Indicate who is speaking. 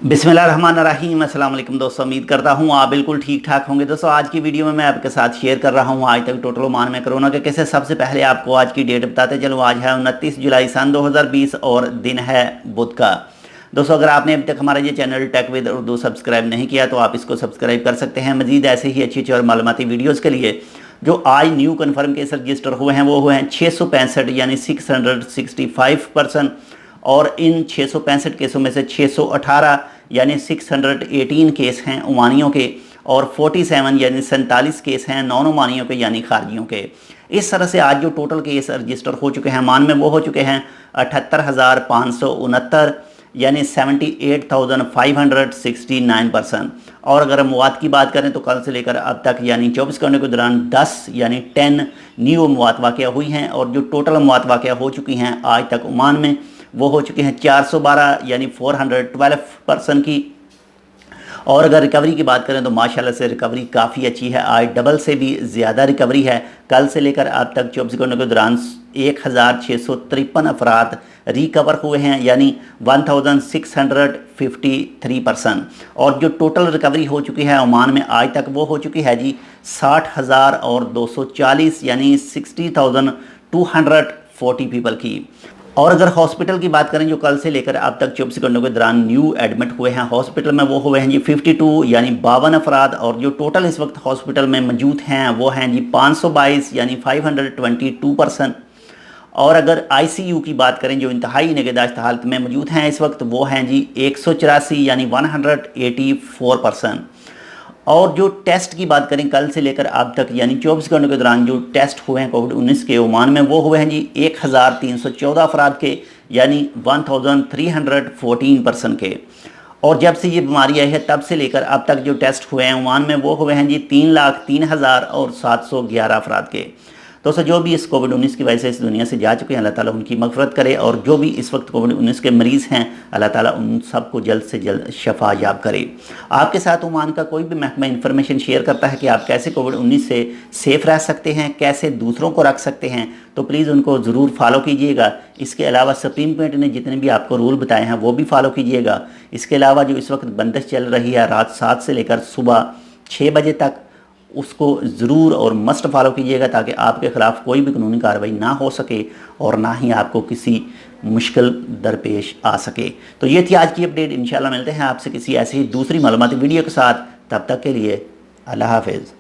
Speaker 1: बिस्मिल्लाहिर्रहमानिर्रहीम। अस्सलाम वालेकुम दोस्तों, उम्मीद करता हूँ आप बिल्कुल ठीक ठाक होंगे। दोस्तों आज की वीडियो में मैं आपके साथ शेयर कर रहा हूँ आज तक टोटल ओमान में कोरोना के केसेस। सबसे पहले आपको आज की डेट बताते चलो। आज है 29 जुलाई सन 2020 और दिन है बुध का। दोस्तों अगर आपने अभी तक हमारा ये channel Tech with Urdu subscribe नहीं किया तो आप इसको सब्सक्राइज कर सकते हैं। मजीद ऐसे ही अच्छी और मालूमाती वीडियोज़ के लिए जो आज न्यू कन्फर्म केस रजिस्टर हुए हैं वो हुए हैं 665 यानी 665%। और इन 665 केसों में से 618 यानी 618 केस हैं ओमानियों के और 47 यानी 47 केस हैं नॉन ओमानियों के यानी खारजियों के। इस तरह से आज जो टोटल केस रजिस्टर हो चुके हैं ओमान में वो हो चुके हैं 78,569 यानी 78,569%। और अगर हम मवात की बात करें तो कल से लेकर अब तक यानी 24 घंटे के दौरान 10 यानी 10 न्यू मवात वाक़या हुई हैं। और जो टोटल मवात वाक़या हो चुकी हैं आज तक ओमान में वो हो चुके हैं 412 यानी 412 की। और अगर रिकवरी की बात करें तो माशाल्लाह से रिकवरी काफ़ी अच्छी है। आज डबल से भी ज़्यादा रिकवरी है। कल से लेकर अब तक 24 घंटों के दौरान 1653 अफराद रिकवर हुए हैं यानी 1653%। और जो टोटल रिकवरी हो चुकी है ओमान में आज तक वो हो चुकी है जी 60,240 यानी 60,240 पीपल की। और अगर हॉस्पिटल की बात करें जो कल से लेकर अब तक 24 घंटों के दौरान न्यू एडमिट हुए हैं हॉस्पिटल में वो हुए हैं जी 52 यानी 52 अफराद। और जो टोटल इस वक्त हॉस्पिटल में मौजूद हैं वो हैं जी 522 यानी 522%। और अगर ICU की बात करें जो इंतहाई निगहदाश्त हालत में मौजूद हैं इस वक्त वो हैं जी 184 यानी 184%। और जो टेस्ट की बात करें कल से लेकर अब तक यानी 24 घंटों के दौरान जो टेस्ट हुए हैं कोविड-19 के ओमान में वो हुए हैं जी 1314 अफराद के यानी 1314% के। और जब से ये बीमारी आई है तब से लेकर अब तक जो टेस्ट हुए हैं ओमान में वो हुए हैं जी 3,03,711 अफराद के। दोस्तों जो भी इस कोविड-19 की वजह से इस दुनिया से जा चुके हैं अल्लाह ताला उनकी मग़फ़िरत करे। और जो भी इस वक्त कोविड-19 के मरीज़ हैं अल्लाह ताला उन सबको जल्द से जल्द शफा याब करे। आपके साथ ओमान का कोई भी महकमा इन्फॉर्मेशन शेयर करता है कि आप कैसे कोविड-19 से सेफ़ रह सकते हैं, कैसे दूसरों को रख सकते हैं, तो प्लीज़ उनको ज़रूर फॉलो कीजिएगा। इसके अलावा सुप्रीम कोर्ट ने जितने भी आपको रूल बताए हैं वो भी फॉलो कीजिएगा। इसके अलावा जो इस वक्त बंदिश चल रही है रात 7 से लेकर सुबह 6 बजे तक उसको ज़रूर और मस्ट फॉलो कीजिएगा ताकि आपके ख़िलाफ़ कोई भी कानूनी कार्रवाई ना हो सके और ना ही आपको किसी मुश्किल दरपेश आ सके। तो ये थी आज की अपडेट। इंशाल्लाह मिलते हैं आपसे किसी ऐसी ही दूसरी मालूमाती वीडियो के साथ। तब तक के लिए अल्लाह हाफ़िज़।